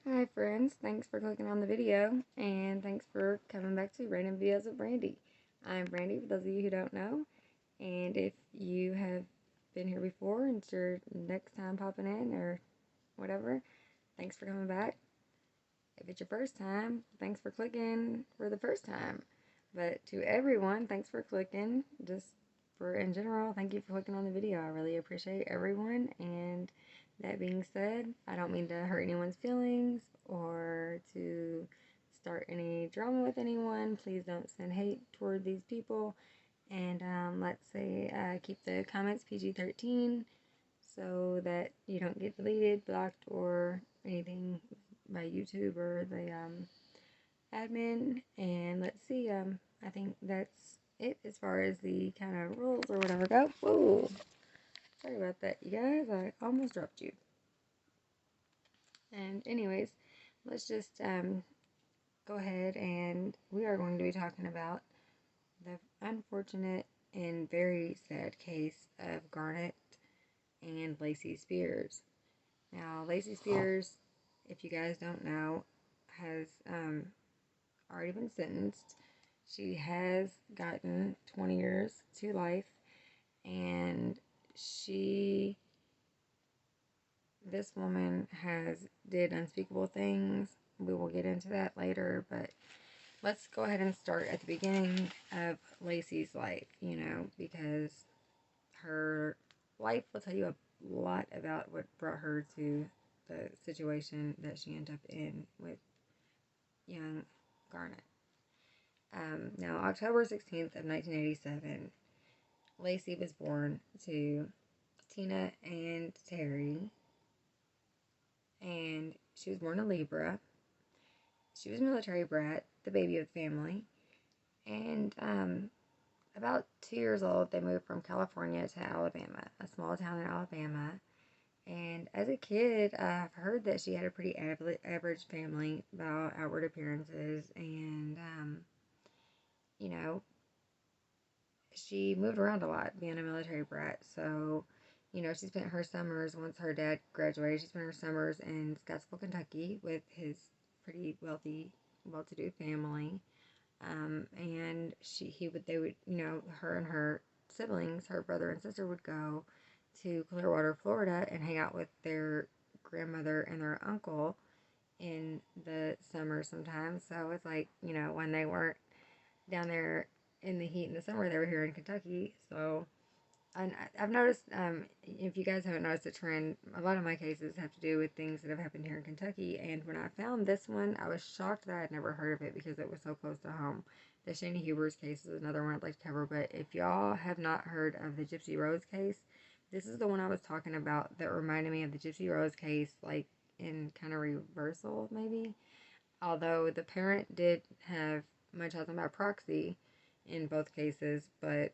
Hi friends, thanks for clicking on the video and thanks for coming back to Random Videos with Brandy. I'm Brandy for those of you who don't know, and if you have been here before and it's your next time popping in or whatever, thanks for coming back. If it's your first time, thanks for clicking for the first time. But to everyone, thanks for clicking. Just for in general, thank you for clicking on the video. I really appreciate everyone. And that being said, I don't mean to hurt anyone's feelings or to start any drama with anyone. Please don't send hate toward these people. And let's say keep the comments PG-13 so that you don't get deleted, blocked, or anything by YouTube or the admin. And let's see, I think that's it as far as the kind of rules or whatever go. Whoa, sorry about that, you guys. I almost dropped you. And anyways, let's just go ahead and we are going to be talking about the unfortunate and very sad case of Garnett and Lacey Spears. Now, Lacey Spears, if you guys don't know, has already been sentenced. She has gotten 20 years to life, and this woman did unspeakable things. We will get into that later, but let's go ahead and start at the beginning of Lacey's life, because her life will tell you a lot about what brought her to the situation that she ended up in with young Garnett. Now, October 16th of 1987, Lacey was born to Tina and Terry, and she was born a Libra. She was a military brat, the baby of the family, and about 2 years old, they moved from California to Alabama, a small town in Alabama. And as a kid, I've heard that she had a pretty average family by outward appearances, and you know, she moved around a lot being a military brat. So, she spent her summers, once her dad graduated, she spent her summers in Scottsville, Kentucky with his pretty wealthy, well-to-do family. And they would, her and her siblings, her brother and sister would go to Clearwater, Florida and hang out with their grandmother and their uncle in the summer sometimes. So it's like, when they weren't down there in the heat in the summer, they were here in Kentucky. So and I've noticed, if you guys haven't noticed a trend, a lot of my cases have to do with things that have happened here in Kentucky. And when I found this one, I was shocked that I had never heard of it because it was so close to home. The Shani Huber's case is another one I'd like to cover. But if y'all have not heard of the Gypsy Rose case, this is the one I was talking about that reminded me of the Gypsy Rose case, like in kind of reversal, maybe. Although the parent did have munchausen by proxy in both cases, but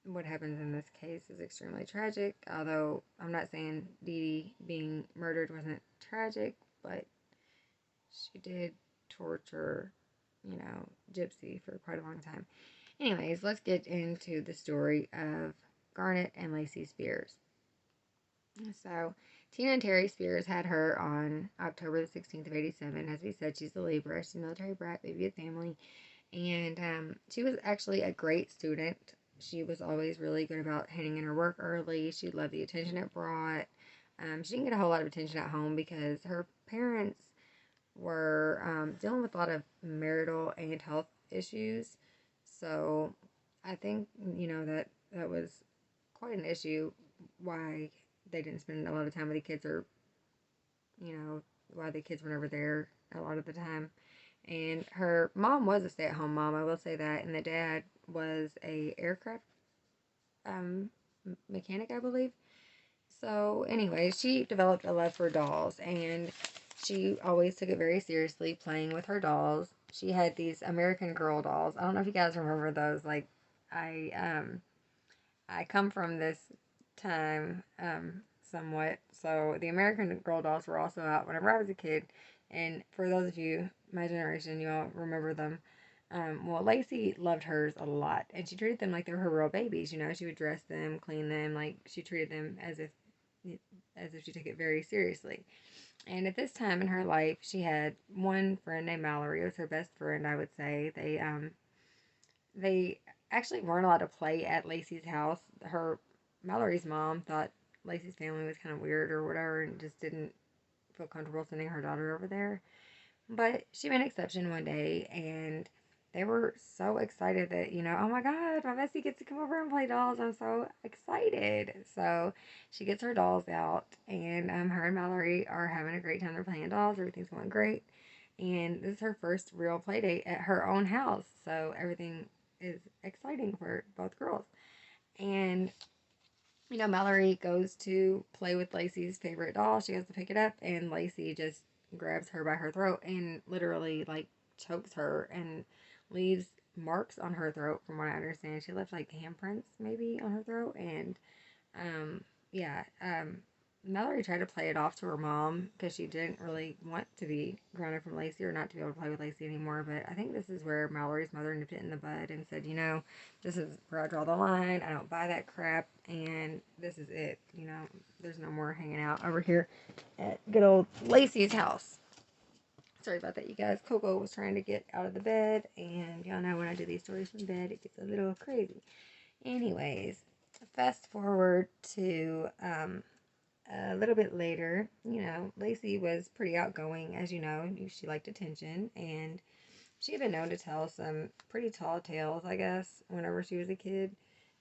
what happens in this case is extremely tragic. Although I'm not saying Dee Dee being murdered wasn't tragic, but she did torture, Gypsy for quite a long time. Anyways, let's get into the story of Garnett and Lacey Spears. So, Tina and Terry Spears had her on October the 16th of 87. As we said, she's a Libra. She's a military brat, baby of family. And she was actually a great student. She was always really good about handing in her work early. She loved the attention it brought. She didn't get a whole lot of attention at home because her parents were dealing with a lot of marital and health issues. So I think, that was quite an issue why they didn't spend a lot of time with the kids, or, why the kids were never there a lot of the time. And her mom was a stay-at-home mom, I will say that, and the dad was a aircraft mechanic, I believe. So, anyway, she developed a love for dolls, and she always took it very seriously, playing with her dolls. She had these American Girl dolls. I don't know if you guys remember those. Like, I come from this time, somewhat. So the American Girl dolls were also out whenever I was a kid. And for those of you, my generation, you all remember them. Well, Lacey loved hers a lot, and she treated them like they were her real babies. She would dress them, clean them, like she treated them as if as if she took it very seriously. And at this time in her life, she had one friend named Mallory. It was her best friend, I would say. They actually weren't allowed to play at Lacey's house. Her Mallory's mom thought Lacey's family was kind of weird or whatever, and just didn't feel comfortable sending her daughter over there. But she made an exception one day, and they were so excited that, oh my God, my bestie gets to come over and play dolls. I'm so excited. So she gets her dolls out, and her and Mallory are having a great time. They're playing dolls. Everything's going great. And this is her first real play date at her own house. So everything is exciting for both girls. And Mallory goes to play with Lacey's favorite doll. She goes to pick it up, and Lacey just grabs her by her throat and literally, like, chokes her and leaves marks on her throat, from what I understand. She left, like, handprints, maybe, on her throat. And, yeah, Mallory tried to play it off to her mom because she didn't really want to be grounded from Lacey or not to be able to play with Lacey anymore. But I think this is where Mallory's mother nipped it in the bud and said, this is where I draw the line. I don't buy that crap. And this is it. There's no more hanging out over here at good old Lacey's house. Sorry about that, you guys. Coco was trying to get out of the bed. And y'all know when I do these stories from bed, it gets a little crazy. Anyways, fast forward to a little bit later. Lacey was pretty outgoing, as you know. She liked attention, and she had been known to tell some pretty tall tales, I guess, whenever she was a kid.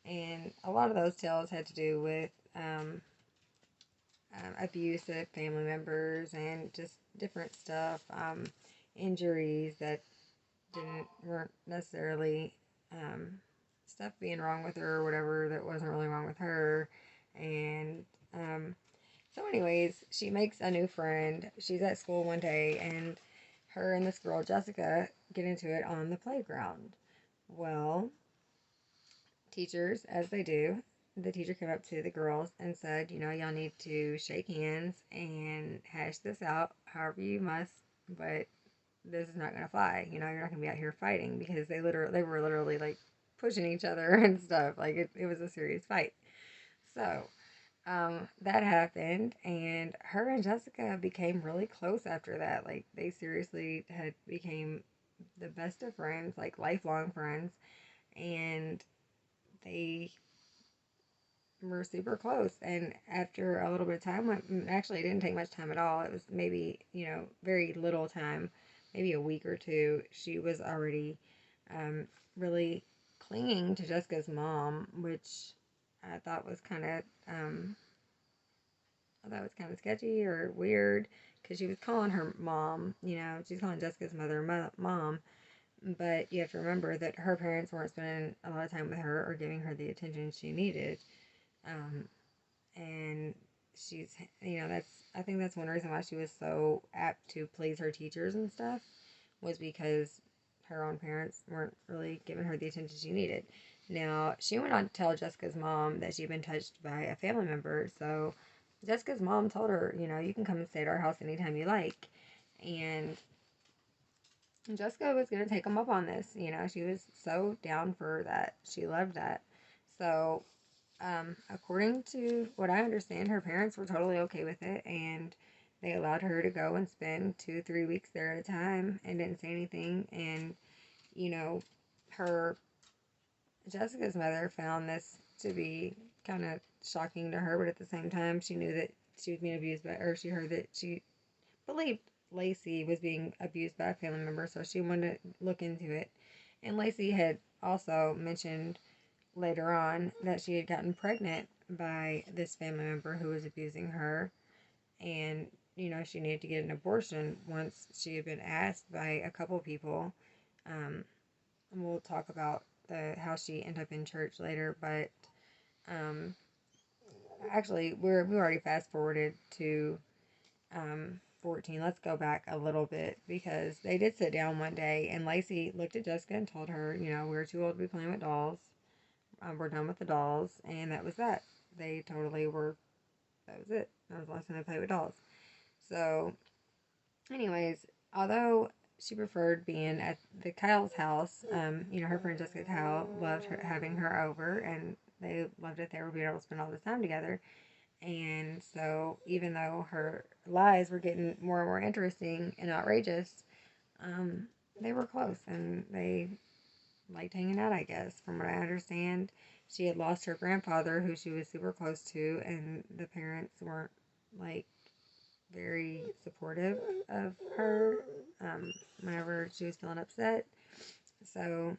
And a lot of those tales had to do with abuse of family members and just different stuff, injuries that weren't necessarily stuff being wrong with her or whatever that wasn't really wrong with her. And so anyways, she makes a new friend. She's at school one day, and her and this girl, Jessica, get into it on the playground. Well, teachers, as they do, the teacher came up to the girls and said, y'all need to shake hands and hash this out however you must, but this is not going to fly. You're not going to be out here fighting, because they were literally like pushing each other and stuff. Like it was a serious fight. So that happened, and her and Jessica became really close after that. Like, they seriously had became the best of friends, like lifelong friends, and they were super close. And after a little bit of time, actually, it didn't take much time at all. It was maybe, very little time, maybe a week or two. She was already really clinging to Jessica's mom, which I thought was kind of sketchy or weird, because she was calling her mom, she's calling Jessica's mother mom, but you have to remember that her parents weren't spending a lot of time with her or giving her the attention she needed, and she's, I think that's one reason why she was so apt to please her teachers and stuff, was because her own parents weren't really giving her the attention she needed. Now, she went on to tell Jessica's mom that she'd been touched by a family member, so Jessica's mom told her, you can come and stay at our house anytime you like. And Jessica was going to take them up on this. She was so down for that. She loved that. So, according to what I understand, her parents were totally okay with it, and they allowed her to go and spend 2-3 weeks there at a time and didn't say anything. And, her Jessica's mother found this to be kind of shocking to her, but at the same time, she knew that she was being abused by, or she heard that she believed Lacey was being abused by a family member, so she wanted to look into it. And Lacey had also mentioned later on that she had gotten pregnant by this family member who was abusing her, and she needed to get an abortion once she had been asked by a couple people. And we'll talk about how she ended up in church later, but actually we already fast forwarded to 14. Let's go back a little bit, because they did sit down one day, and Lacey looked at Jessica and told her, we're too old to be playing with dolls. We're done with the dolls, and that was that. They totally were. That was it. That was the last time they played with dolls. So, anyways, although she preferred being at the Kyle's house, her friend Jessica Kyle loved having her over, and they loved it. They were being able to spend all this time together. And so, even though her lies were getting more and more interesting and outrageous, um, they were close and they liked hanging out, I guess. From what I understand, she had lost her grandfather, who she was super close to, and the parents weren't like very supportive of her whenever she was feeling upset. So,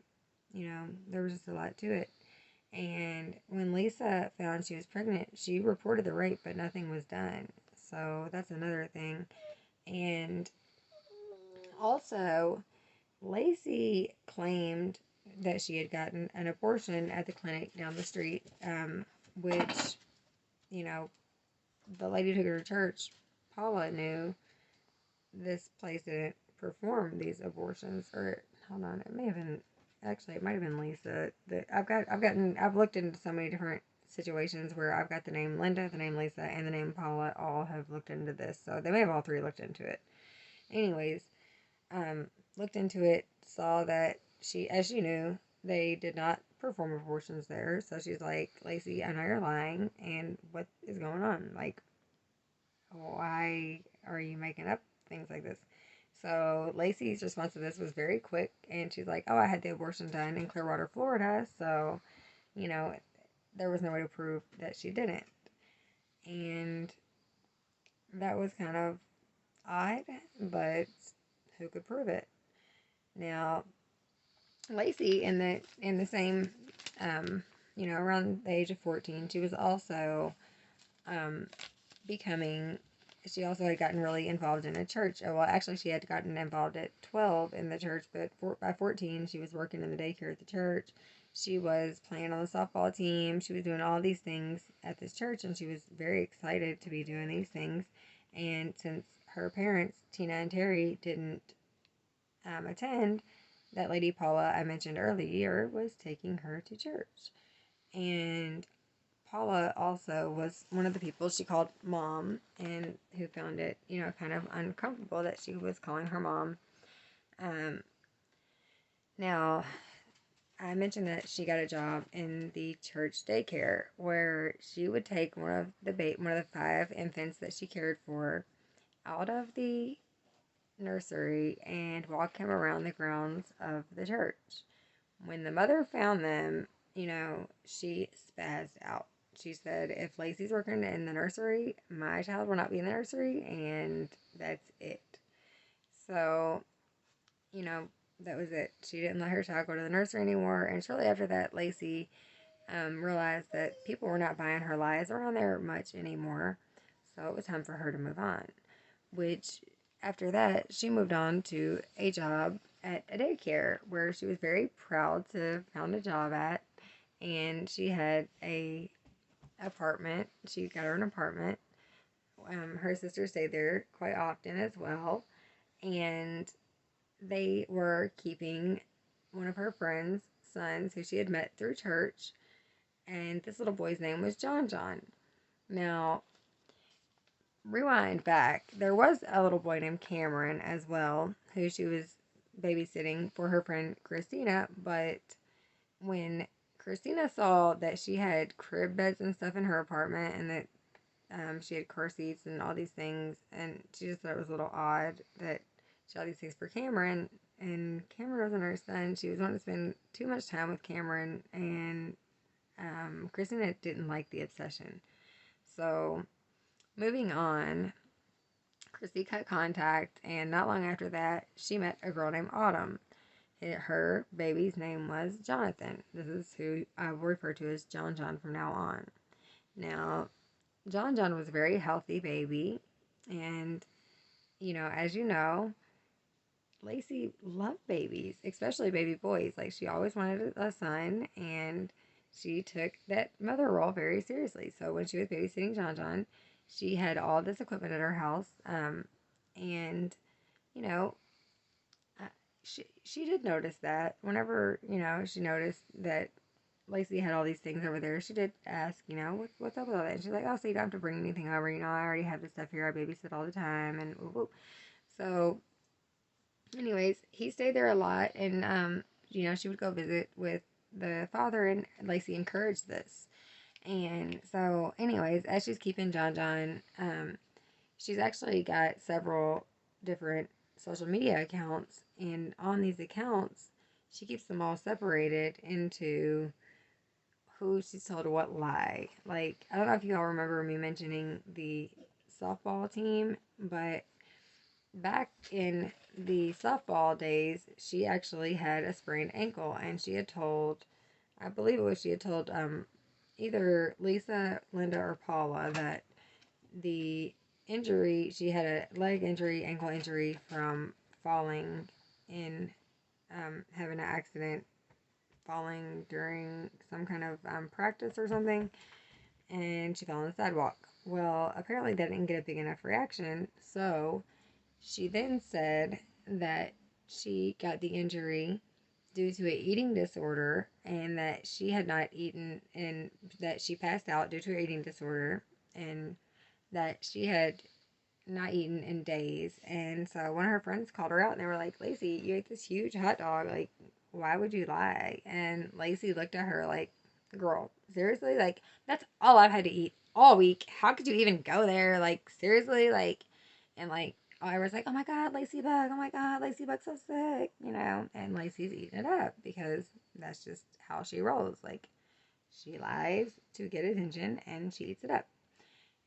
there was just a lot to it. And when Lisa found she was pregnant, she reported the rape, but nothing was done. So that's another thing. And also, Lacey claimed that she had gotten an abortion at the clinic down the street, which, you know, the lady who took her to church, Paula, knew this place didn't perform these abortions. Or, hold on, it may have been, actually, it might have been Lisa. I've looked into so many different situations where I've got the name Linda, the name Lisa, and the name Paula all have looked into this. So they may have all three looked into it. Anyways, looked into it, saw that as she knew, they did not perform abortions there. So she's like, Lacey, I know you're lying, and what is going on? Like, why are you making up things like this? So Lacey's response to this was very quick, and she's like, oh, I had the abortion done in Clearwater, Florida, so, you know, there was no way to prove that she didn't. And that was kind of odd, but who could prove it? Now, Lacey, in the same, around the age of 14, she was also um, becoming. She also had gotten really involved in a church. Well, actually, she had gotten involved at 12 in the church, but by 14, she was working in the daycare at the church. She was playing on the softball team. She was doing all these things at this church, and she was very excited to be doing these things. And since her parents, Tina and Terry, didn't attend, that lady Paula I mentioned earlier was taking her to church. And Paula also was one of the people she called mom, and who found it, kind of uncomfortable that she was calling her mom. Um, Now, I mentioned that she got a job in the church daycare where she would take one of the five infants that she cared for out of the nursery and walk him around the grounds of the church. When the mother found them, she spazzed out. She said, if Lacey's working in the nursery, my child will not be in the nursery, and that's it. So, you know, that was it. She didn't let her child go to the nursery anymore, and shortly after that, Lacey realized that people were not buying her lies around there much anymore, so it was time for her to move on. Which, after that, she moved on to a job at a daycare where she was very proud to have found a job at, and she had a apartment. She got her an apartment. Her sister stayed there quite often as well, and they were keeping one of her friend's sons who she had met through church, and this little boy's name was John John. Now, rewind back, there was a little boy named Cameron as well, who she was babysitting for her friend Christina, but when Christina saw that she had crib beds and stuff in her apartment, and that she had car seats and all these things, and she just thought it was a little odd that she had all these things for Cameron, and Cameron wasn't her son. She was wanting to spend too much time with Cameron, and Christina didn't like the obsession. So, moving on, Christy cut contact, and not long after that, she met a girl named Autumn. Her baby's name was Jonathan. This is who I will refer to as John John from now on. Now, John John was a very healthy baby, and, as you know, Lacey loved babies, especially baby boys. Like, she always wanted a son, and she took that mother role very seriously. So when she was babysitting John John, she had all this equipment at her house, and, you know, she did notice that whenever, she noticed that Lacey had all these things over there, she did ask, what's up with all that? And she's like, oh, so you don't have to bring anything over, I already have this stuff here, I babysit all the time, and whoop, whoop. So, anyways, he stayed there a lot, and, she would go visit with the father, and Lacey encouraged this. And so, anyways, as she's keeping John, she's actually got several different social media accounts, and on these accounts, she keeps them all separated into who she's told what lie. Like, I don't know if you all remember me mentioning the softball team, but back in the softball days, she actually had a sprained ankle, and she had told, I believe it was she had told either Lisa, Linda, or Paula that the injury, she had a leg injury, ankle injury from falling in, having an accident, falling during some kind of practice or something, and she fell on the sidewalk. Well, apparently that didn't get a big enough reaction, so she then said that she got the injury due to an eating disorder, and that she had not eaten, and that she passed out due to her eating disorder, and that she had not eaten in days. And so one of her friends called her out and they were like, Lacey, you ate this huge hot dog. Like, why would you lie? And Lacey looked at her like, girl, seriously? Like, that's all I've had to eat all week. How could you even go there? Like, seriously? Like, and like, I was like, oh my God, Lacey Bug. Oh my God, Lacey Bug's so sick, you know? And Lacey's eating it up because that's just how she rolls. Like, she lies to get attention and she eats it up.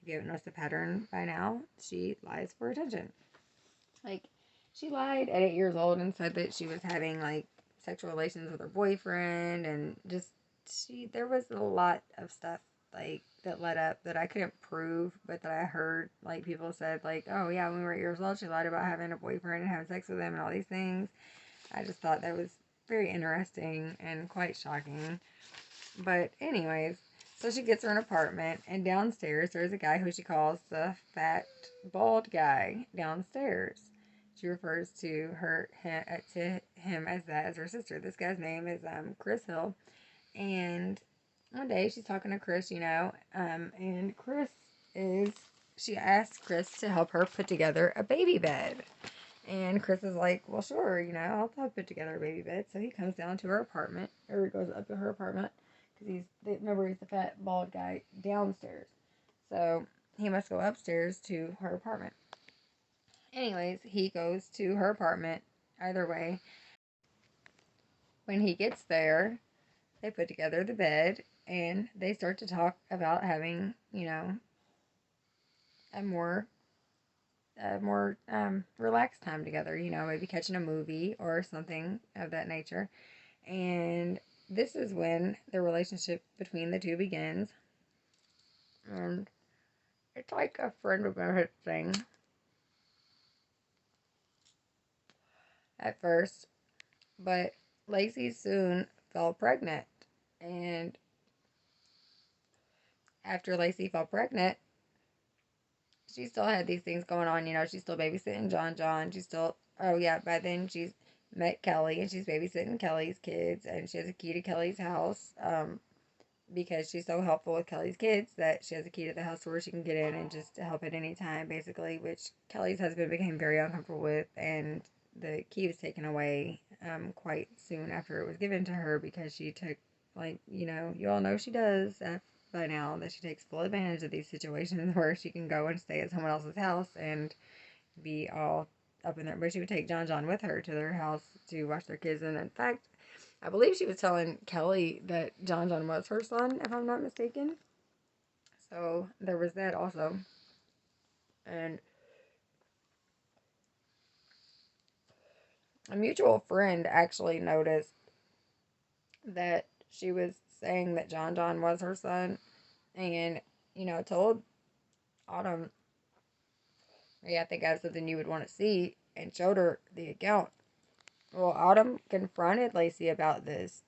If you haven't noticed the pattern by now, she lies for attention. Like, she lied at 8 years old and said that she was having, like, sexual relations with her boyfriend, and just, there was a lot of stuff, like, that led up that I couldn't prove, but that I heard, like, people said, like, oh, yeah, when we were 8 years old, she lied about having a boyfriend and having sex with him and all these things. I just thought that was very interesting and quite shocking. But anyways, so she gets her an apartment, and downstairs there's a guy who she calls the fat, bald guy downstairs. She refers to him as that as her sister. This guy's name is Chris Hill, and one day she's talking to Chris, and she asks Chris to help her put together a baby bed. And Chris is like, well, sure, I'll help put together a baby bed. So he comes down to her apartment, or goes up to her apartment, because remember, he's the fat, bald guy downstairs. So he must go upstairs to her apartment. Anyways, he goes to her apartment, either way. When he gets there, they put together the bed, and they start to talk about having, a more relaxed time together, maybe catching a movie or something of that nature. And this is when the relationship between the two begins. And it's like a friend of benefit thing at first, but Lacey soon fell pregnant. And after Lacey fell pregnant, she still had these things going on. She's still babysitting John. She's still, oh yeah, by then she's met Kelly and she's babysitting Kelly's kids, and she has a key to Kelly's house. Because she's so helpful with Kelly's kids that she has a key to the house where she can get in and just help at any time, basically, which Kelly's husband became very uncomfortable with, and the key was taken away quite soon after it was given to her, because she took, like, you all know she does by now, that she takes full advantage of these situations where she can go and stay at someone else's house and be all up in there. But she would take John with her to their house to watch their kids, and in fact, I believe she was telling Kelly that John was her son, if I'm not mistaken. So there was that also. And a mutual friend actually noticed that she was saying that John was her son, and, told Autumn, yeah, I think I have something you would want to see, and showed her the account. Well, Autumn confronted Lacey about this,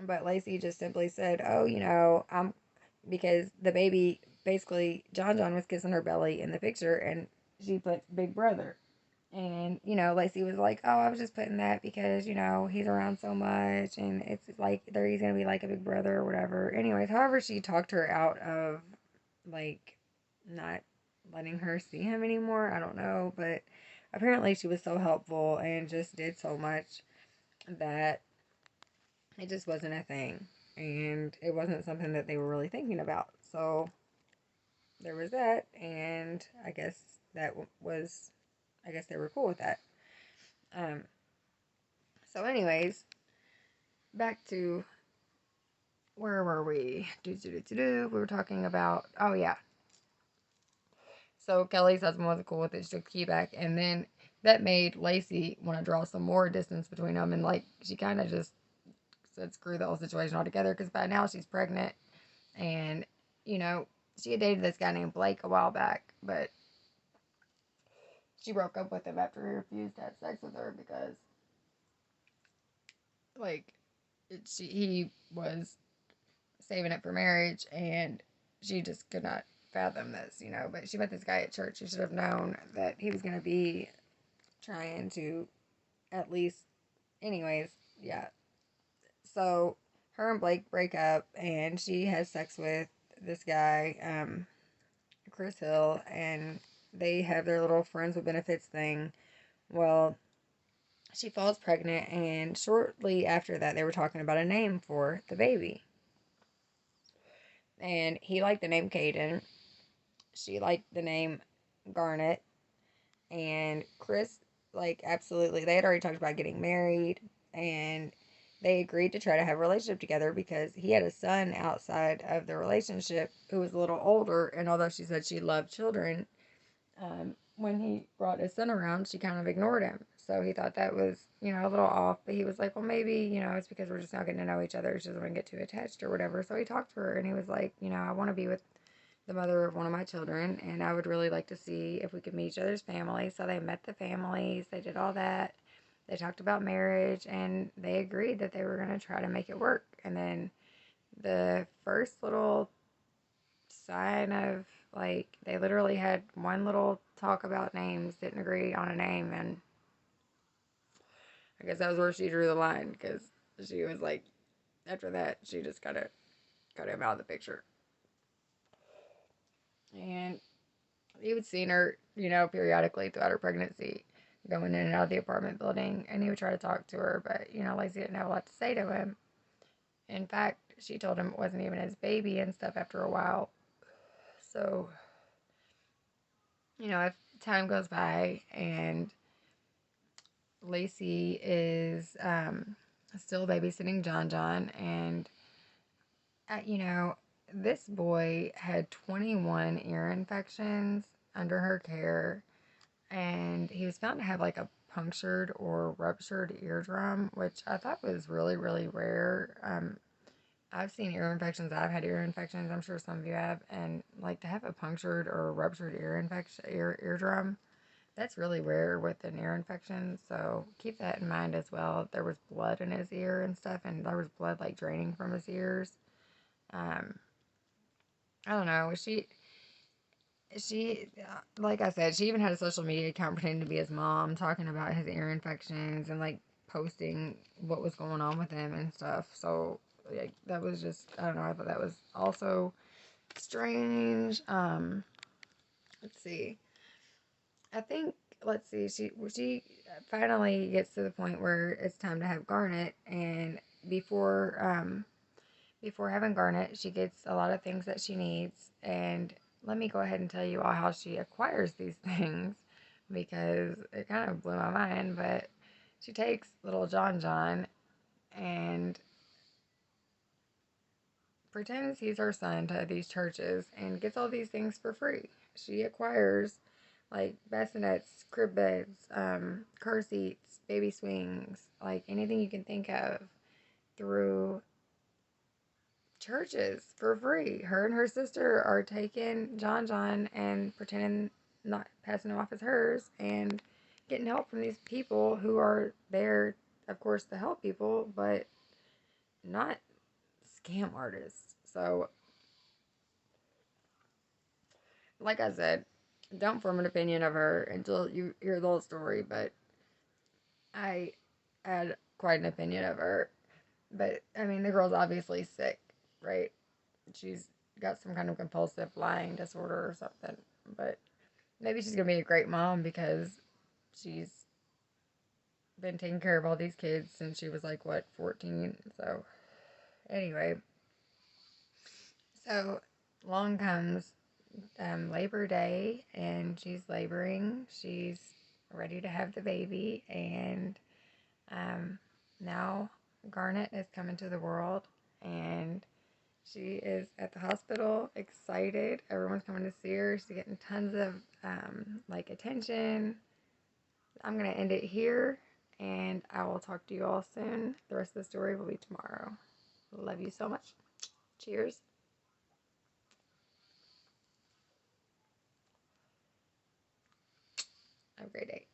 but Lacey just simply said, oh, because the baby, basically, John was kissing her belly in the picture, and she put Big Brother. And, Lacey was like, oh, I was just putting that because, he's around so much, and it's like, he's going to be like a big brother or whatever. Anyways, however, she talked her out of, like, not letting her see him anymore. I don't know, but apparently she was so helpful and just did so much that it just wasn't a thing. and it wasn't something that they were really thinking about. So there was that, and I guess that was, I guess they were cool with that. Um, so, anyways, back to where were we? We were talking about, oh yeah. So Kelly's husband wasn't cool with it. She took the key back, and then that made Lacey want to draw some more distance between them, and like she kind of just said screw the whole situation altogether because by now she's pregnant, and you know she had dated this guy named Blake a while back, but she broke up with him after he refused to have sex with her because like he was saving it for marriage, and she just could not fathom this, you know. But she met this guy at church. She should have known that he was going to be trying to at least, anyways, yeah. So her and Blake break up, and she has sex with this guy, Chris Hill, and they have their little friends with benefits thing. Well, she falls pregnant, and shortly after that, they were talking about a name for the baby. And he liked the name Caden. She liked the name Garnett. And Chris, like, absolutely, they had already talked about getting married. And they agreed to try to have a relationship together because he had a son outside of the relationship who was a little older. And although she said she loved children, when he brought his son around, she kind of ignored him. So he thought that was, you know, a little off. But he was like, well, maybe, you know, it's because we're just not getting to know each other. She doesn't want to get too attached or whatever. So he talked to her and he was like, you know, I want to be with the mother of one of my children. And I would really like to see if we could meet each other's family. So they met the families. They did all that. They talked about marriage. And they agreed that they were going to try to make it work. And then the first little sign of like they literally had one little talk about names, didn't agree on a name, and I guess that was where she drew the line because she was like, after that, she just kind of cut him out of the picture. And he would see her, you know, periodically throughout her pregnancy, going in and out of the apartment building, and he would try to talk to her, but you know, Lacey didn't have a lot to say to him. In fact, she told him it wasn't even his baby and stuff after a while. So, you know, if time goes by and Lacey is still babysitting John John, and you know, this boy had 21 ear infections under her care, and he was found to have like a punctured or ruptured eardrum, which I thought was really, really rare. I've seen ear infections. I've had ear infections. I'm sure some of you have, and like to have a punctured or ruptured eardrum, that's really rare with an ear infection, so keep that in mind as well. There was blood in his ear and stuff, and there was blood like draining from his ears. Um, I don't know. She, like I said, she even had a social media account pretending to be his mom, talking about his ear infections and like posting what was going on with him and stuff. So like that was just, I don't know. I thought that was also strange. Let's see. I think let's see. She finally gets to the point where it's time to have Garnet, and before having Garnet, she gets a lot of things that she needs. And let me go ahead and tell you all how she acquires these things because it kind of blew my mind. But she takes little John John and pretends he's her son to these churches and gets all these things for free. She acquires like bassinets, crib beds, car seats, baby swings, like anything you can think of through churches for free. Her and her sister are taking John John and pretending not passing him off as hers and getting help from these people who are there, of course, to help people, but not scam artists. So, like I said, don't form an opinion of her until you hear the whole story, but I had quite an opinion of her. But, I mean, the girl's obviously sick, right? She's got some kind of compulsive lying disorder or something. But maybe she's going to be a great mom because she's been taking care of all these kids since she was like, what, 14? So, Anyway, so along comes Labor Day, and she's laboring. She's ready to have the baby, and now Garnett is coming to the world, and she is at the hospital, excited. Everyone's coming to see her. She's getting tons of attention. I'm gonna end it here, and I will talk to you all soon. The rest of the story will be tomorrow. Love you so much. Cheers. Have a great day.